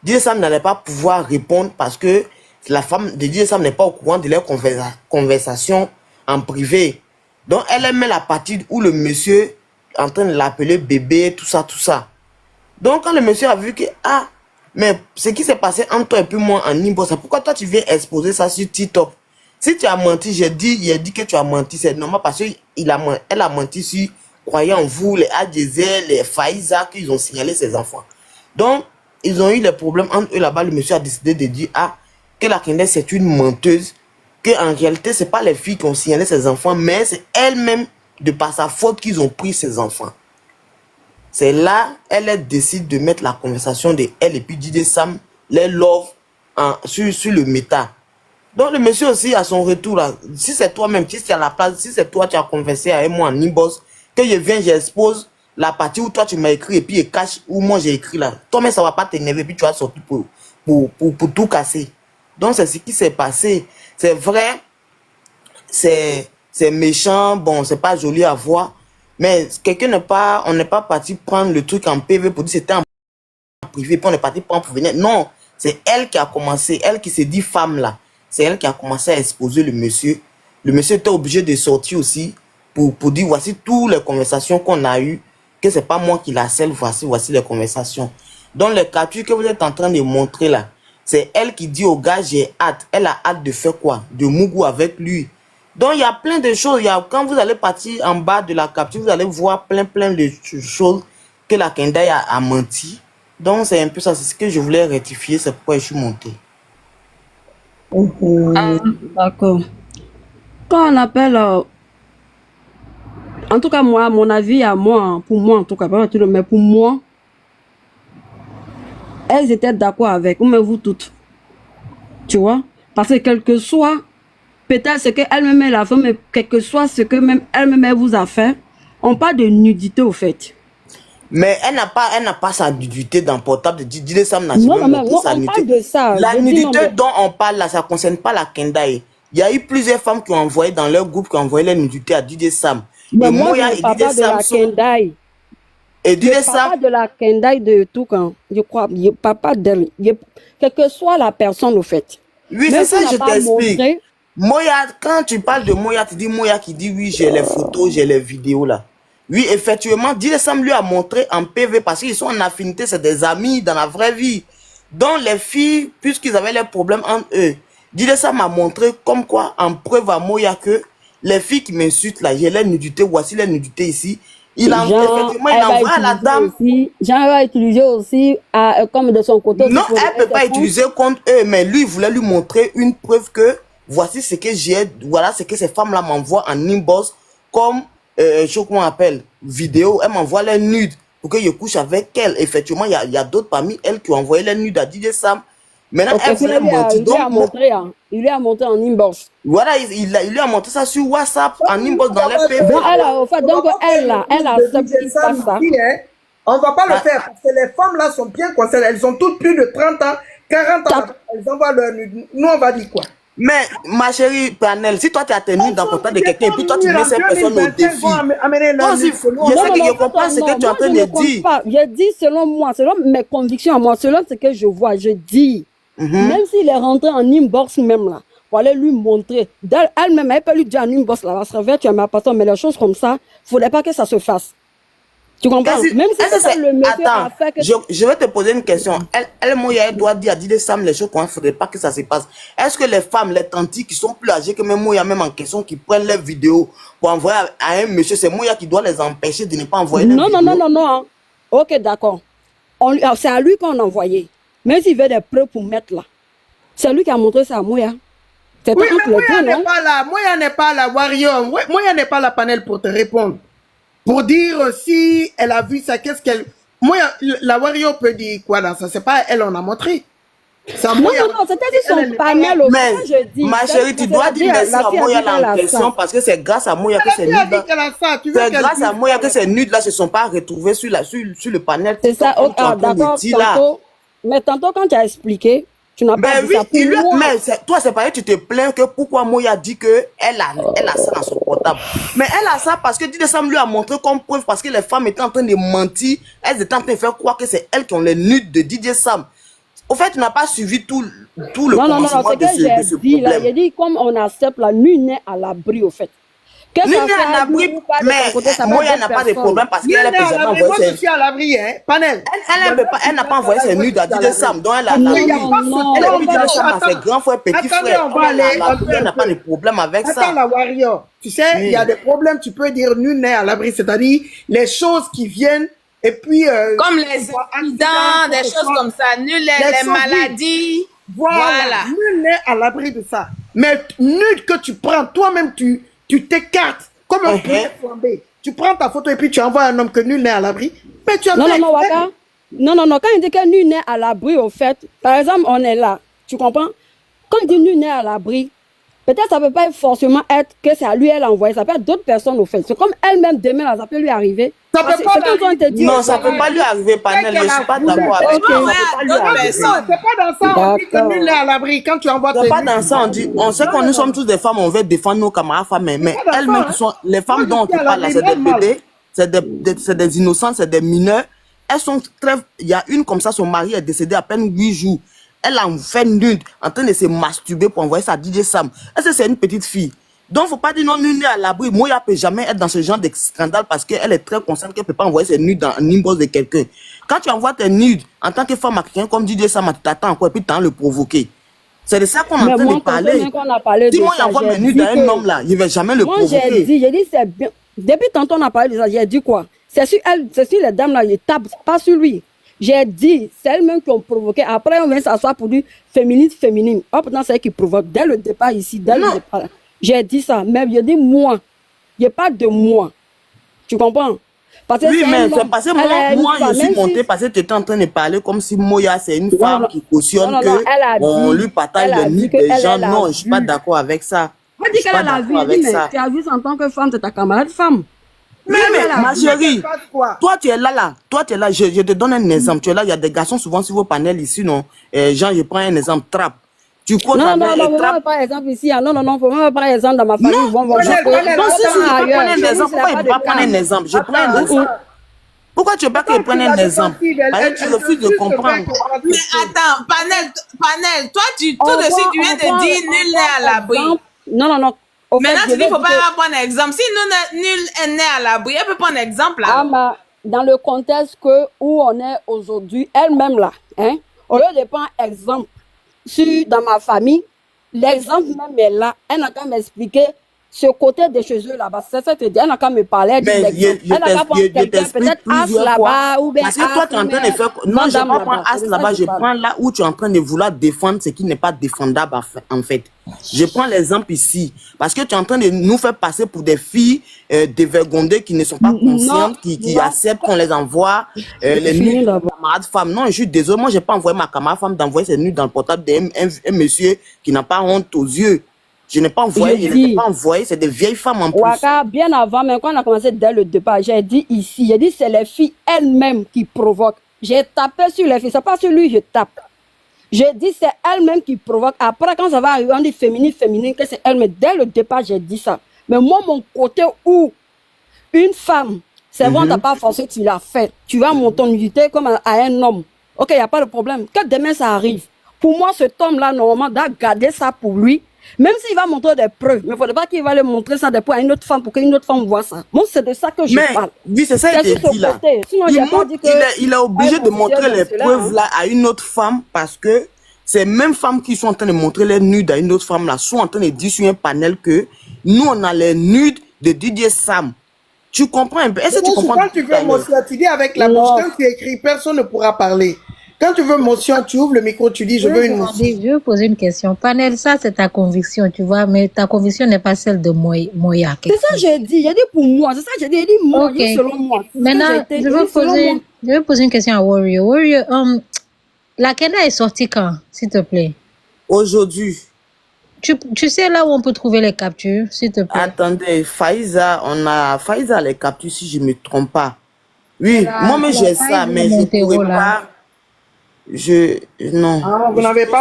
DJ Sam n'allait pas pouvoir répondre parce que la femme de DJ Sam n'est pas au courant de leur conversation en privé. Donc, elle met la partie où le monsieur est en train de l'appeler bébé, tout ça, tout ça. Donc, quand le monsieur a vu que, ah, mais ce qui s'est passé entre toi et puis moi en inbox, c'est pourquoi toi tu viens exposer ça sur TikTok? Si tu as menti, il a dit que tu as menti, c'est normal parce qu'elle a menti sur, croyant en vous, les Adjezel, les Faïza, qu'ils ont signalé ses enfants. Donc, ils ont eu des problèmes entre eux là-bas. Le monsieur a décidé de dire, ah, que la Kendall c'est une menteuse, que en réalité, c'est pas les filles qui ont signalé ses enfants, mais c'est elle-même, de par sa faute, qu'ils ont pris ses enfants. C'est là, elle décide de mettre la conversation de elle et puis DJ Sam, les love, sur le méta. Donc le monsieur aussi, à son retour, là, si c'est toi-même, si c'est à la place, si c'est toi, tu as conversé avec moi en inbox, que je viens, j'expose la partie où toi tu m'as écrit et puis je cache où moi j'ai écrit là. Toi-même, ça va pas t'énerver, puis tu vas sortir pour tout casser. Donc c'est ce qui s'est passé. C'est vrai, c'est méchant, bon, c'est pas joli à voir. Mais quelqu'un n'est pas, on n'est pas parti prendre le truc en PV pour dire c'était en privé, puis on est parti prendre pour venir. Non, c'est elle qui a commencé, elle qui s'est dit femme là. C'est elle qui a commencé à exposer le monsieur. Le monsieur était obligé de sortir aussi pour dire voici toutes les conversations qu'on a eues, que c'est pas moi qui la scelle, voici les conversations. Donc les captures que vous êtes en train de montrer là, c'est elle qui dit au gars j'ai hâte. Elle a hâte de faire quoi? De mougou avec lui. Donc il y a plein de choses. Quand vous allez partir en bas de la capture, vous allez voir plein de choses que la Kendall a menti. Donc c'est un peu ça, c'est ce que je voulais rectifier, c'est pourquoi je suis monté. Ah, d'accord. Quand on appelle, en tout cas moi, mon avis à moi, pour moi en tout cas, pas tout le monde, mais pour moi, elles étaient d'accord avec, ou même vous toutes, tu vois, parce que quel que soit, peut-être ce qu'elle-même elle a fait, mais quel que soit ce que même elle-même elle vous a fait, on parle de nudité au fait. Mais elle n'a pas sa nudité dans le portable de DJ Sam n'a Non, jamais mais montré sa on nudité. parle de ça. La Je dis nudité non, mais... dont on parle là, ça ne concerne pas la Kendall. Il y a eu plusieurs femmes qui ont envoyé dans leur groupe, qui ont envoyé leur nudité à DJ Sam. Mais Et moi, Moya je et ne parle DJ pas de Sam la sont... Kendall. Et Je DJ ne parle Sam... pas de la Kendall de tout quand. Je crois, je ne parle pas d'elle. Quelle que soit la personne, au fait. Oui, c'est Même ça, si on je n'a pas t'explique. montré, Moya, quand tu parles de Moya, tu dis Moya qui dit oui, j'ai les photos, j'ai les vidéos là. Oui, effectivement, DJ Sam lui a montré en PV parce qu'ils sont en affinité, c'est des amis dans la vraie vie. Donc les filles, puisqu'ils avaient leurs problèmes entre eux, DJ Sam m'a montré comme quoi, en preuve à Moya, que les filles qui m'insultent là, j'ai les nudités, voici les nudités ici. Effectivement, il envoie à la dame. Jean va utiliser aussi comme de son côté. Non, elle ne peut pas utiliser contre eux, mais lui, il voulait lui montrer une preuve que voici ce que j'ai, voilà ce que ces femmes-là m'envoient en inbox comme, je sais comment on appelle, vidéo. Elle m'envoie les nudes pour que je couche avec elle. Effectivement, il y a d'autres parmi elles qui ont envoyé les nudes à DJ Sam. Maintenant, elle voulait mentir. Il lui a montré en inbox. Voilà, il lui a montré ça sur WhatsApp, en inbox dans les PV. Elle a accepté ça. On ne va pas le faire parce que les femmes là sont bien concernées. Elles ont toutes plus de 30 ans, 40 ans. Elles envoient leur nude. Nous, on va dire quoi? Mais ma chérie Panel, si toi tu as tenu dans le contact de quelqu'un et puis toi tu mets cette personne au défi, toi aussi, je comprends ce que tu es en train de dire. Je dis selon moi, selon mes convictions à moi, selon ce que je vois, je dis, même s'il est rentré en inbox même là, pour aller lui montrer, elle-même, elle peut lui dire en inbox là, se réveille, tu as ma personne, mais les choses comme ça, il ne faudrait pas que ça se fasse. Tu comprends? Même si c'est le monsieur attends, a fait que... je vais te poser une question. Elle doit dire à DJ Sam les choses qu'il ne faudrait pas que ça se passe. Est-ce que les femmes, les tantis qui sont plus âgées que même Moya, même en question, qui prennent les vidéos pour envoyer à un monsieur, c'est Moya qui doit les empêcher de ne pas envoyer les vidéos? Non. Ok, d'accord. C'est à lui qu'on a envoyé. Même s'il veut des preuves pour mettre là. C'est lui qui a montré ça à Moya. Oui, mais Moya n'est pas là. Moya n'est pas là, Warrior. Moya n'est pas la Panel pour te répondre. Pour dire si elle a vu ça, qu'est-ce qu'elle... Moi, la Warrior peut dire quoi dans ça? C'est pas elle, on a montré. Non, c'était son panel aussi. Mais, je dis, ma chérie, tu dois dire merci à Moya en question parce que c'est grâce à Moya que ces nudes là... C'est grâce à Moya que ces nudes là se sont pas retrouvées sur le panel. C'est ça, d'accord, mais tantôt quand tu as expliqué, tu n'as pas dit ça pour moi. Mais toi, c'est pareil, tu te plains que pourquoi Moya dit qu'elle a ça dans son portable. Mais elle a ça parce que DJ Sam lui a montré comme preuve parce que les femmes étaient en train de mentir. Elles étaient en train de faire croire que c'est elles qui ont les nudes de DJ Sam. Au fait, tu n'as pas suivi tout le Non, commencement c'est de que ce j'ai dit là, problème. j'ai dit comme on accepte la nul n'est à l'abri au fait. Que Nul ça n'est soit à l'abri, ou pas de mais son côté, ça va Moya être n'a pas de personne. problème parce Nul qu'elle n'est n'a à jamais l'abri. envoyé Moi, je ses... suis à l'abri, hein. Panel. Elle n'a pas envoyé ses nudes à DJ Sam, donc elle a Non, Il n'y a pas non, ce elle a temps. dit DJ Sam à ses grands frères, petits Attendez, frères. on va Elle est à aller un l'abri, peu. elle n'a pas de problème avec Attends, ça. la warrior. Tu sais, il y a des problèmes, tu peux dire nul n'est à l'abri, c'est-à-dire les choses qui viennent et puis. Comme les accidents, des choses comme ça, nul les maladies. Voilà. Nul n'est à l'abri de ça. Mais nul que tu prends, toi-même, tu t'écartes comme un poulet flambé. Tu prends ta photo et puis tu envoies un homme que nul n'est à l'abri. Mais tu as Non, Waka. Non, quand il dit que nul n'est à l'abri, au fait, par exemple, on est là. Tu comprends? Quand il dit nul n'est à l'abri, peut-être ça ne peut pas forcément être que c'est à lui elle a envoyé. Ça peut être d'autres personnes, au fait. C'est comme elle-même, demain, là, ça peut lui arriver. Ça peut pas non, ça ne peut pas lui arriver, Panel. Je ne suis pas d'accord avec ça. C'est pas dans ça, on dit que nul n'est à l'abri. Quand tu envoies tes c'est pas dans ça, on dit, on sait que nous sommes tous des femmes, on veut défendre nos camarades femmes, mais elles-mêmes qui sont, les femmes dont on parle là, c'est des bébés, c'est des innocents, c'est des mineurs. Elles sont très, il y a une comme ça, son mari est décédé à peine 8 jours. Elle a fait nude, en train de se masturber pour envoyer ça à DJ Sam. Est-ce que c'est une petite fille? Donc, faut pas dire non, nul n'est à l'abri. Moya peut jamais être dans ce genre de scandale parce qu'elle est très consciente qu'elle peut pas envoyer ses nudes dans l'inbox de quelqu'un. Quand tu envoies tes nudes en tant que femme à quelqu'un comme DJ Sam, tu t'attends encore et puis tu as le provoquer. C'est de ça qu'on est en train de parler. Si moi j'envoie mes nudes à un homme là, il ne va jamais le provoquer. Moi j'ai dit c'est bien. Depuis tantôt on a parlé de ça, j'ai dit quoi? C'est sur elle, c'est sur les dames là, ils tapent, pas sur lui. J'ai dit, c'est elles-mêmes qui ont provoqué. Après, on vient s'asseoir pour du féminine. Oh, pourtant, c'est elle qui provoque. Dès le départ ici, dès le départ. J'ai dit ça. Mais je dis moi. Il n'y a pas de moi. Tu comprends? Parce que oui, mais c'est parce que moi je suis montée parce que tu étais en train de parler comme si Moya, c'est une femme qui cautionne qu'on lui partage les nudes des gens. Non, je ne suis pas d'accord avec ça. On dit qu'elle a la vie, mais tu as vu en tant que femme, c'est ta camarade femme. Mais ma chérie, toi tu es là, je te donne un exemple. Tu es là, il y a des garçons souvent sur vos panels ici, non? Jean, je prends un exemple, Trap. Tu non, par exemple ici, non, faut pas prendre exemple dans ma famille. Non, si je peux prendre un exemple, pourquoi il ne peut pas prendre un exemple? Je prends un exemple. Pourquoi tu veux pas que je prenne un exemple? Parce que tu refuses de comprendre. Mais attends, Panel, toi, tout de suite, tu viens de dire nul n'est à l'abri. Non. Maintenant, tu dis qu'il ne faut pas prendre exemple. Si nul n'est à l'abri, elle peut prendre exemple là. Dans le contexte où on est aujourd'hui, elle-même là, hein, au lieu de prendre exemple dans ma famille, l'exemple même est là. Elle n'a qu'à m'expliquer ce côté de chez eux là-bas. C'est ça que je dis. Elle n'a qu'à me parler. Elle n'a qu'à prendre quelqu'un, peut-être As là-bas ou bien. Parce que toi, tu es en train de faire. Non, je ne vais pas prendre As là-bas. Je prends là où tu es en train de vouloir défendre ce qui n'est pas défendable en fait. Je prends l'exemple ici. Parce que tu es en train de nous faire passer pour des filles dévergondées qui ne sont pas conscientes, qui acceptent qu'on les envoie les nudes de camarades femmes. Non, je suis désolé. Moi, je n'ai pas envoyé ma camarade femme d'envoyer ses nudes dans le portable d'un monsieur qui n'a pas honte aux yeux. Je n'ai pas envoyé, c'est des vieilles femmes en plus. Waka, bien avant, même quand on a commencé dès le départ, j'ai dit ici, c'est les filles elles-mêmes qui provoquent. J'ai tapé sur les filles, c'est pas sur lui je tape. J'ai dit c'est elles-mêmes qui provoquent. Après, quand ça va arriver, on dit féminine, que c'est elles-mêmes. Dès le départ, j'ai dit ça. Mais moi, mon côté où une femme, c'est bon, t'as pas forcé, tu l'as fait. Tu vas monter en unité comme à un homme. Ok, il n'y a pas de problème. Que demain ça arrive. Pour moi, cet homme-là, normalement, doit garder ça pour lui. Même s'il va montrer des preuves, mais il ne faudrait pas qu'il va le montrer ça à une autre femme pour qu'une autre femme voit ça. Moi, c'est de ça que je parle. Oui, c'est ça qu'il dit là. Sinon, il est obligé de montrer les preuves là à une autre femme parce que ces mêmes femmes qui sont en train de montrer les nudes à une autre femme là sont en train de dire sur un panel que nous, on a les nudes de DJ Sam. Tu comprends un peu? Est-ce que tu comprends? Quand tu veux motion, tu dis avec la bouche, quand tu écris, personne ne pourra parler. Quand tu veux motion, tu ouvres le micro, tu dis je veux une motion. Je veux poser une question. Panel, ça c'est ta conviction, tu vois, mais ta conviction n'est pas celle de Moya. C'est ça que j'ai dit pour moi. C'est ça que j'ai dit, moi, selon moi. Maintenant, je veux poser une question à Warrior. Warrior, la Kena est sortie quand, s'il te plaît? Aujourd'hui. Tu sais là où on peut trouver les captures, s'il te plaît? Attendez, Faiza, on a Faiza les captures si je ne me trompe pas. Oui, moi-même j'ai ça, mais je ne pourrais pas. Non. Ah, vous n'avez pas